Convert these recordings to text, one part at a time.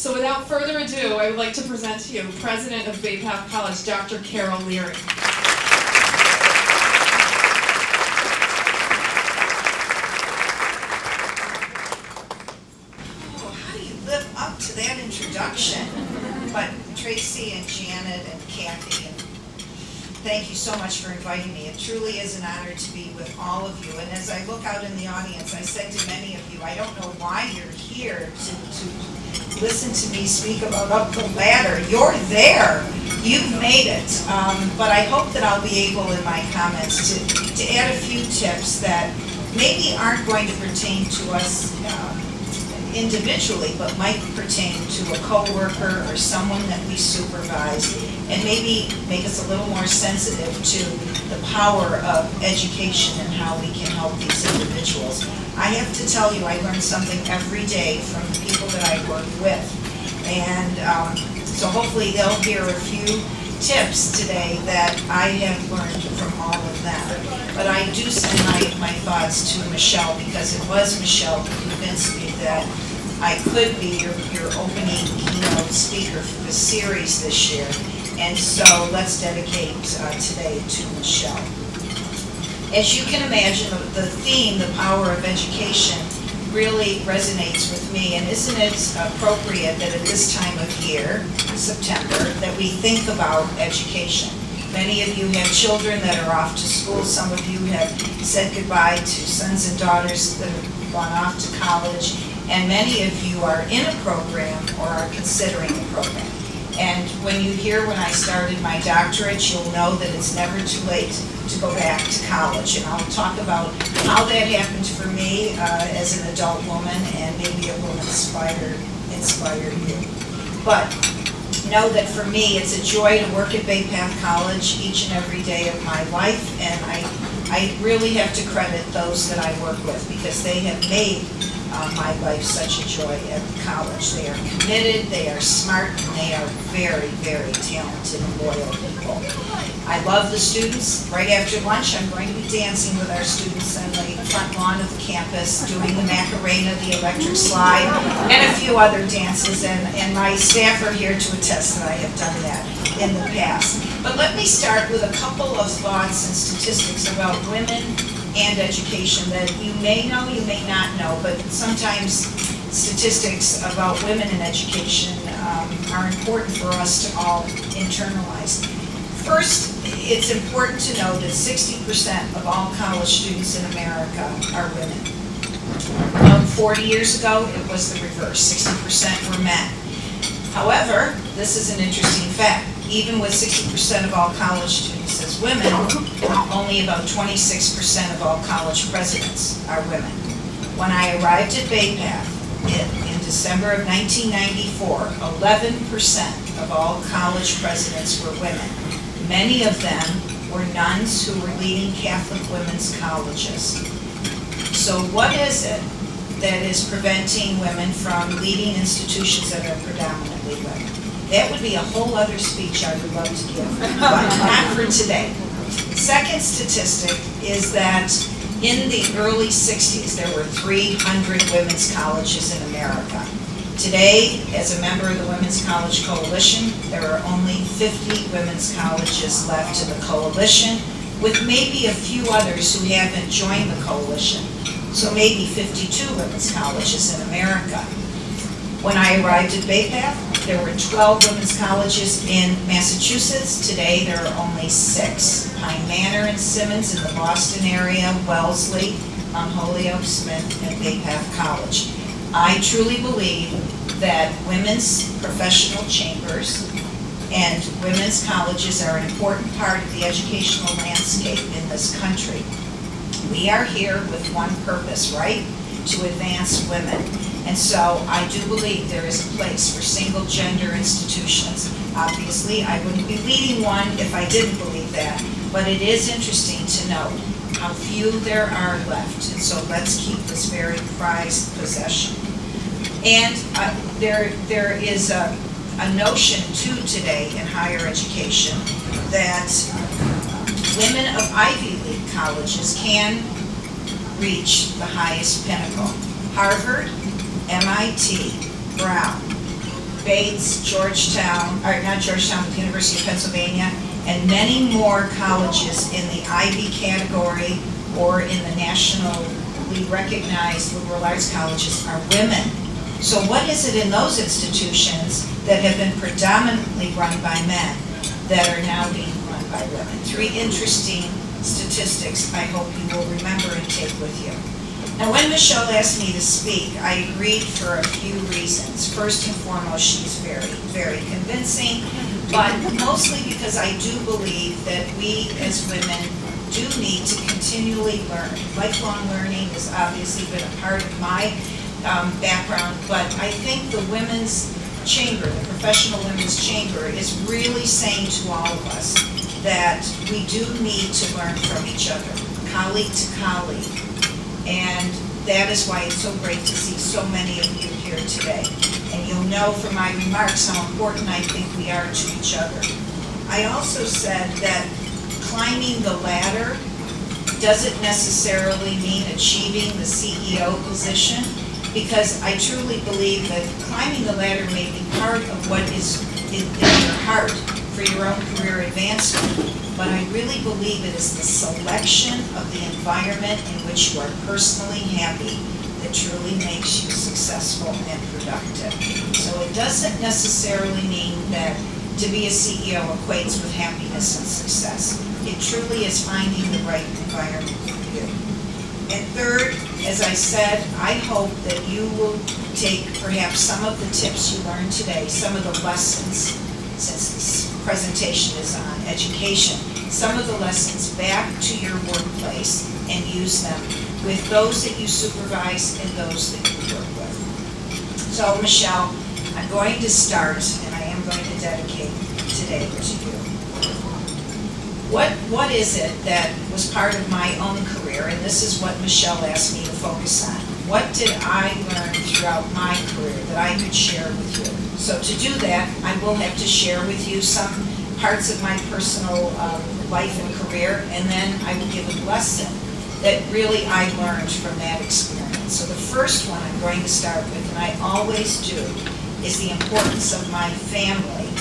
So without further ado, I would like to present to you President of Bay Path College, Dr. Carol Leary. How do you live up to that introduction? But Tracy and Janet and Kathy, and thank you so much for inviting me. It truly is an honor to be with all of you. And as I look out in the audience, I said to many of you, I don't know why you're here to listen to me speak about up the ladder. You're there. You've made it. But I hope that I'll be able in my comments to add a few tips that maybe aren't going to pertain to us individually, but might pertain to a coworker or someone that we supervise, and maybe make us a little more sensitive to the power of education and how we can help these individuals. I have to tell you, I learn something every day from the people that I work with, and so hopefully they'll hear a few tips today that I have learned from all of them. But I do send my thoughts to Michelle, because it was Michelle who convinced me that I could be your opening keynote speaker for the series this year. And so let's dedicate today to Michelle. As you can imagine, the theme, the power of education, really resonates with me. And isn't it appropriate that at this time of year, September, that we think about education? Many of you have children that are off to school. Some of you have said goodbye to sons and daughters that have gone off to college. And many of you are in a program or are considering a program. And when you hear when I started my doctorate, you'll know that it's never too late to go back to college. And I'll talk about how that happened for me as an adult woman, and maybe it will inspire you. But know that for me, it's a joy to work at Bay Path College each and every day of my life. And I really have to credit those that I work with, because they have made my life such a joy at college. They are committed, they are smart, and they are very, very talented and loyal people. I love the students. Right after lunch, I'm going to be dancing with our students on the front lawn of the campus, doing the Macarena, the electric slide, and a few other dances, and my staff are here to attest that I have done that in the past. But let me start with a couple of thoughts and statistics about women and education that you may know, you may not know, but sometimes statistics about women in education are important for us to all internalize. First, it's important to know that 60% of all college students in America are women. 40 years ago, it was the reverse. 60% were men. However, this is an interesting fact. Even with 60% of all college students as women, only about 26% of all college presidents are women. When I arrived at Bay Path in December of 1994, 11% of all college presidents were women. Many of them were nuns who were leading Catholic women's colleges. So what is it that is preventing women from leading institutions that are predominantly women? That would be a whole other speech I would love to give, but not for today. Second statistic is that in the early 60s, there were 300 women's colleges in America. Today, as a member of the Women's College Coalition, there are only 50 women's colleges left in the coalition, with maybe a few others who haven't joined the coalition. So maybe 52 women's colleges in America. When I arrived at Bay Path, there were 12 women's colleges in Massachusetts. Today, there are only 6. Pine Manor and Simmons in the Boston area, Wellesley, Mount Holyoke, Smith, and Bay Path College. I truly believe that women's professional chambers and women's colleges are an important part of the educational landscape in this country. We are here with one purpose, right? To advance women. And so I do believe there is a place for single gender institutions. Obviously, I wouldn't be leading one if I didn't believe that, but it is interesting to note how few there are left. And so let's keep this very prized possession. And there is a notion too today in higher education that women of Ivy League colleges can reach the highest pinnacle. Harvard, MIT, Brown. Bates, Georgetown, or not Georgetown, but the University of Pennsylvania, and many more colleges in the Ivy category or in the nationally recognized liberal arts colleges are women. So what is it in those institutions that have been predominantly run by men that are now being run by women? 3 interesting statistics I hope you will remember and take with you. Now, when Michelle asked me to speak, I agreed for a few reasons. First and foremost, she's very, very convincing, but mostly because I do believe that we as women do need to continually learn. Lifelong learning has obviously been a part of my background, but I think the Women's Chamber, the Professional Women's Chamber, is really saying to all of us that we do need to learn from each other, colleague to colleague. And that is why it's so great to see so many of you here today. And you'll know from my remarks how important I think we are to each other. I also said that climbing the ladder doesn't necessarily mean achieving the CEO position, because I truly believe that climbing the ladder may be part of what is in your heart for your own career advancement, but I really believe it is the selection of the environment in which you are personally happy that truly makes you successful and productive. So it doesn't necessarily mean that to be a CEO equates with happiness and success. It truly is finding the right environment for you. And third, as I said, I hope that you will take perhaps some of the tips you learned today, some of the lessons, since this presentation is on education, some of the lessons back to your workplace and use them with those that you supervise and those that you work with. So Michelle, I'm going to start, and I am going to dedicate today to you. What is it that was part of my own career, and this is what Michelle asked me to focus on. What did I learn throughout my career that I could share with you? So to do that, I will have to share with you some parts of my personal life and career, and then I will give a lesson that really I learned from that experience. So the first one I'm going to start with, and I always do, is the importance of my family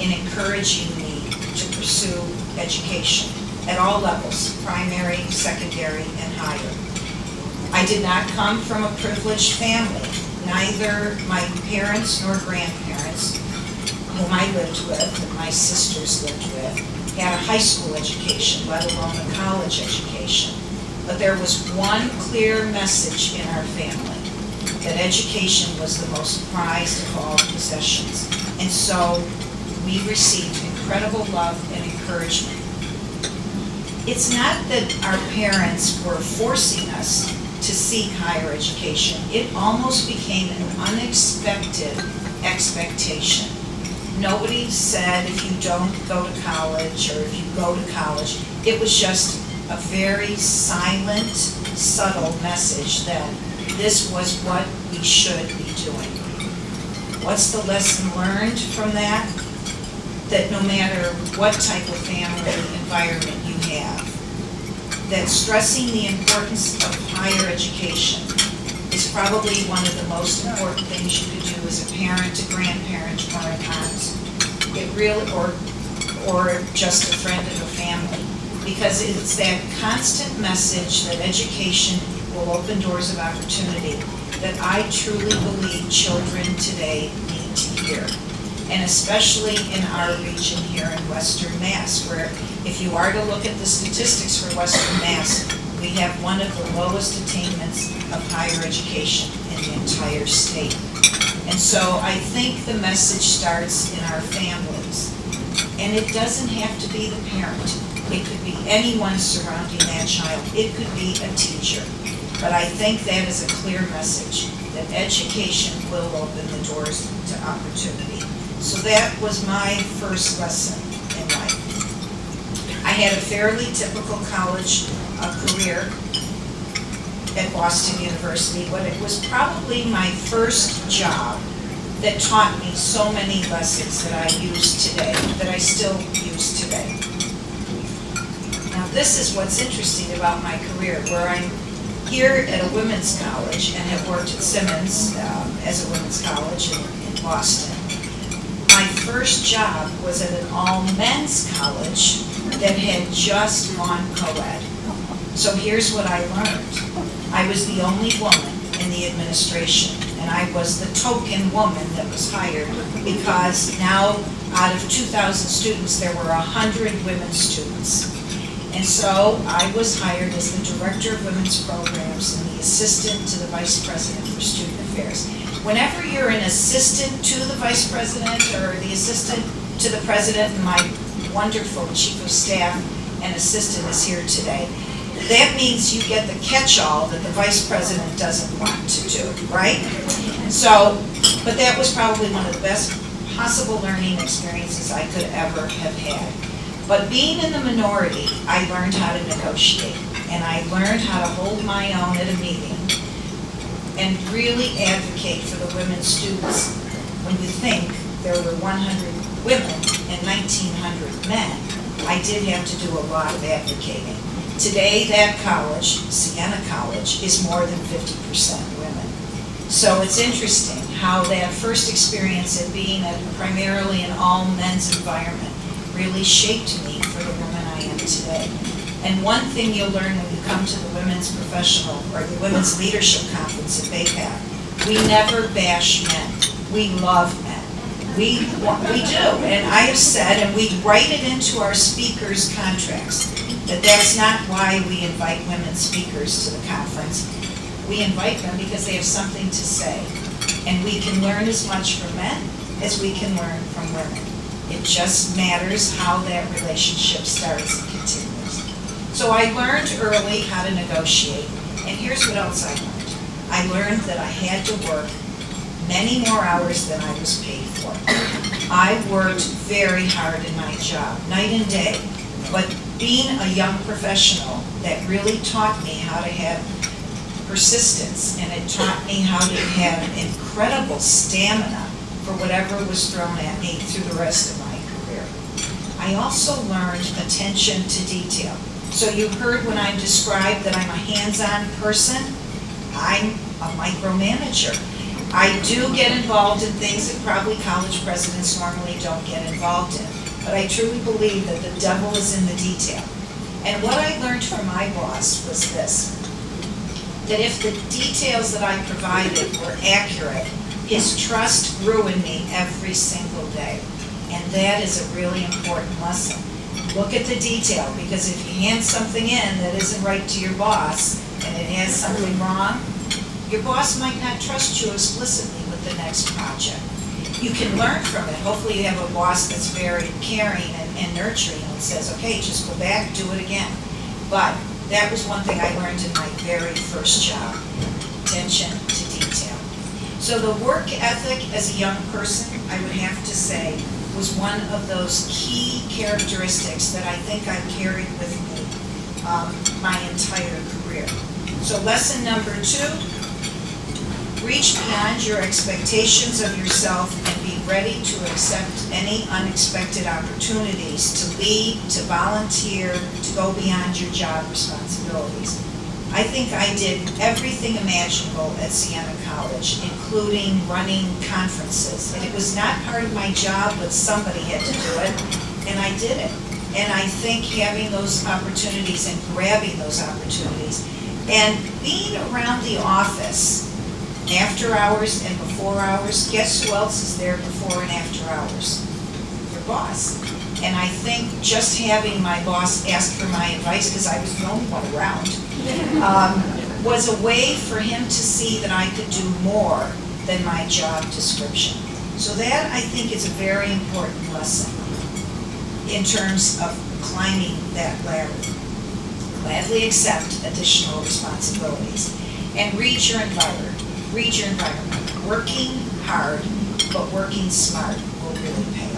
in encouraging me to pursue education at all levels, primary, secondary, and higher. I did not come from a privileged family. Neither my parents nor grandparents, whom I lived with and my sisters lived with, had a high school education, let alone a college education. But there was one clear message in our family, that education was the most prized of all possessions. And so we received incredible love and encouragement. It's not that our parents were forcing us to seek higher education. It almost became an unexpected expectation. Nobody said if you don't go to college or if you go to college. It was just a very silent, subtle message that this was what we should be doing. What's the lesson learned from that? That no matter what type of family environment you have, that stressing the importance of higher education is probably one of the most important things you could do as a parent, a grandparent, or an aunt. It really, or just a friend of a family, because it's that constant message that education will open doors of opportunity that I truly believe children today need to hear. And especially in our region here in Western Mass, where if you are to look at the statistics for Western Mass, we have one of the lowest attainments of higher education in the entire state. And so I think the message starts in our families. And it doesn't have to be the parent. It could be anyone surrounding that child. It could be a teacher. But I think that is a clear message, that education will open the doors to opportunity. So that was my first lesson in life. I had a fairly typical college career at Boston University, but it was probably my first job that taught me so many lessons that I use today, that I still use today. Now this is what's interesting about my career, where I'm here at a women's college and have worked at Simmons as a women's college in Boston. first job was at an all-men's college that had just gone co-ed. So here's what I learned. I was the only woman in the administration, and I was the token woman that was hired because now out of 2,000 students, there were 100 women students. And so I was hired as the Director of Women's Programs and the Assistant to the Vice President for Student Affairs. Whenever you're an assistant to the Vice President or the Assistant to the President, and my wonderful Chief of Staff and Assistant is here today, that means you get the catch-all that the Vice President doesn't want to do, right? So, but that was probably one of the best possible learning experiences I could ever have had. But being in the minority, I learned how to negotiate, and I learned how to hold my own at a meeting and really advocate for the women students. When you think there were 100 women and 1,900 men, I did have to do a lot of advocating. Today, that college, Siena College, is more than 50% women. So it's interesting how that first experience of being at primarily an all-men's environment really shaped me for the woman I am today. And one thing you'll learn when you come to the Women's Professional or the Women's Leadership Conference at BAPAC, we never bash men. We love men. We do, and I have said, and we write it into our speakers' contracts, that that's not why we invite women speakers to the conference. We invite them because they have something to say, and we can learn as much from men as we can learn from women. It just matters how that relationship starts and continues. So I learned early how to negotiate, and here's what else I learned. I learned that I had to work many more hours than I was paid for. I worked very hard in my job, night and day, but being a young professional, that really taught me how to have persistence, and it taught me how to have incredible stamina for whatever was thrown at me through the rest of my career. I also learned attention to detail. So you heard when I described that I'm a hands-on person, I'm a micromanager. I do get involved in things that probably college presidents normally don't get involved in, but I truly believe that the devil is in the detail. And what I learned from my boss was this, that if the details that I provided were accurate, his trust grew in me every single day. And that is a really important lesson. Look at the detail, because if you hand something in that isn't right to your boss, and it has something wrong, your boss might not trust you explicitly with the next project. You can learn from it. Hopefully you have a boss that's very caring and nurturing and says, okay, just go back, do it again. But that was one thing I learned in my very first job, attention to detail. So the work ethic as a young person, I would have to say, was one of those key characteristics that I think I've carried with me my entire career. So lesson number 2, reach beyond your expectations of yourself and be ready to accept any unexpected opportunities to lead, to volunteer, to go beyond your job responsibilities. I think I did everything imaginable at Siena College, including running conferences. And it was not part of my job, but somebody had to do it, and I did it. And I think having those opportunities and grabbing those opportunities and being around the office after hours and before hours, guess who else is there before and after hours? Your boss. And I think just having my boss ask for my advice, because I was the only one around, was a way for him to see that I could do more than my job description. So that, I think, is a very important lesson in terms of climbing that ladder. Gladly accept additional responsibilities and read your environment. Read your environment. Working hard, but working smart will really pay